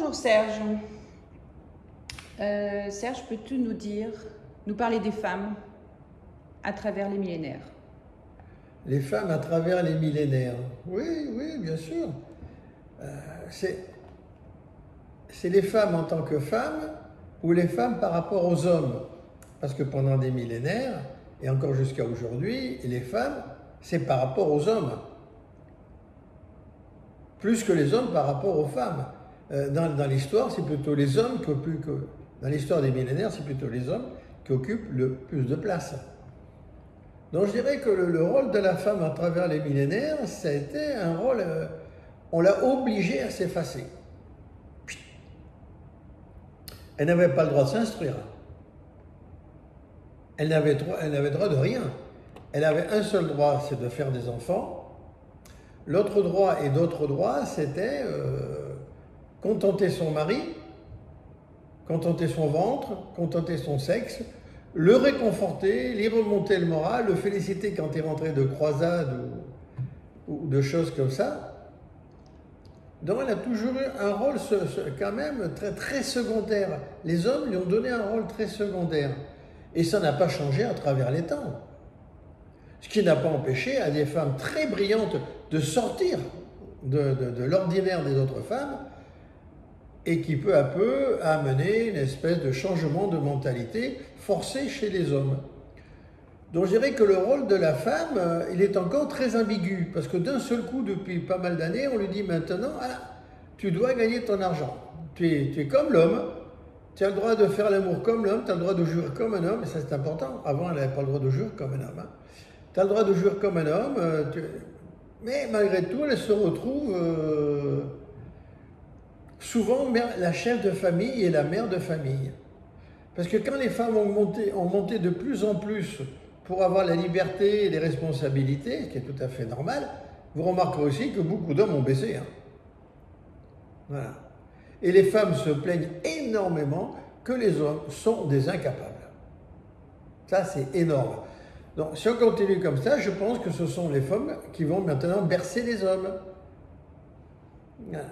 Bonjour Serge. Serge, peux-tu nous parler des femmes à travers les millénaires? Les femmes à travers les millénaires. Oui, oui, bien sûr. C'est les femmes en tant que femmes ou les femmes par rapport aux hommes. Parce que pendant des millénaires, et encore jusqu'à aujourd'hui, les femmes, c'est par rapport aux hommes. Plus que les hommes par rapport aux femmes. Dans l'histoire, c'est plutôt les hommes dans l'histoire des millénaires, c'est plutôt les hommes qui occupent le plus de place. Donc je dirais que le rôle de la femme à travers les millénaires, ça a été un rôle, on l'a obligée à s'effacer. Elle n'avait pas le droit de s'instruire. Elle n'avait droit de rien. Elle avait un seul droit, c'est de faire des enfants. L'autre droit et d'autres droits, c'était contenter son mari, contenter son ventre, contenter son sexe, le réconforter, lui remonter le moral, le féliciter quand il rentrait de croisade ou de choses comme ça. Donc elle a toujours eu un rôle quand même très, très secondaire. Les hommes lui ont donné un rôle très secondaire. Et ça n'a pas changé à travers les temps. Ce qui n'a pas empêché à des femmes très brillantes de sortir de l'ordinaire des autres femmes et qui peu à peu a amené une espèce de changement de mentalité forcé chez les hommes. Donc je dirais que le rôle de la femme, il est encore très ambigu, parce que d'un seul coup, depuis pas mal d'années, on lui dit maintenant, ah, tu dois gagner ton argent. Tu es comme l'homme, tu as le droit de faire l'amour comme l'homme, tu as le droit de jouir comme un homme, et ça c'est important. Avant, elle n'avait pas le droit de jouir comme un homme. Hein. Tu as le droit de jouir comme un homme, mais malgré tout, elle se retrouve souvent la chef de famille et la mère de famille. Parce que quand les femmes ont monté de plus en plus pour avoir la liberté et les responsabilités, ce qui est tout à fait normal, vous remarquerez aussi que beaucoup d'hommes ont baissé. Hein. Voilà. Et les femmes se plaignent énormément que les hommes sont des incapables. Ça, c'est énorme. Donc, si on continue comme ça, je pense que ce sont les femmes qui vont maintenant bercer les hommes. Voilà.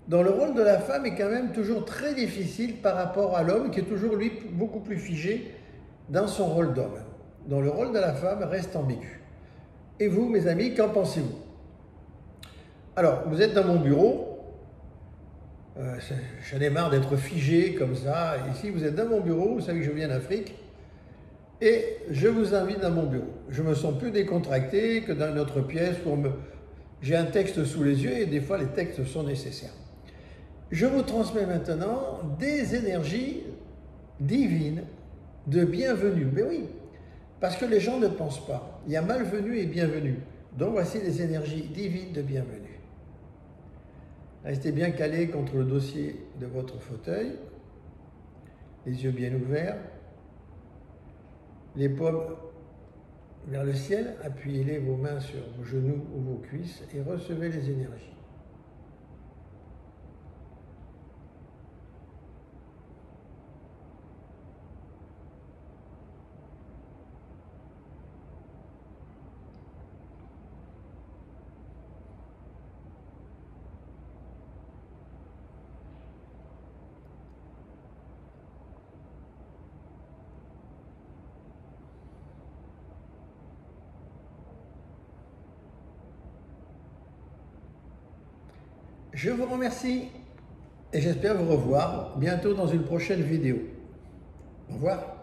Donc, le rôle de la femme est quand même toujours très difficile par rapport à l'homme, qui est toujours, lui, beaucoup plus figé dans son rôle d'homme. Donc, le rôle de la femme reste ambigu. Et vous, mes amis, qu'en pensez-vous? Alors, vous êtes dans mon bureau. J'en ai marre d'être figé comme ça. Ici, vous êtes dans mon bureau. Vous savez que je viens d'Afrique. Et je vous invite dans mon bureau. Je me sens plus décontracté que dans une autre pièce où j'ai un texte sous les yeux et des fois les textes sont nécessaires. Je vous transmets maintenant des énergies divines de bienvenue. Mais oui, parce que les gens ne pensent pas. Il y a malvenu et bienvenu. Donc voici les énergies divines de bienvenue. Restez bien calés contre le dossier de votre fauteuil, les yeux bien ouverts. Les paumes vers le ciel, appuyez-les vos mains sur vos genoux ou vos cuisses et recevez les énergies. Je vous remercie et j'espère vous revoir bientôt dans une prochaine vidéo. Au revoir.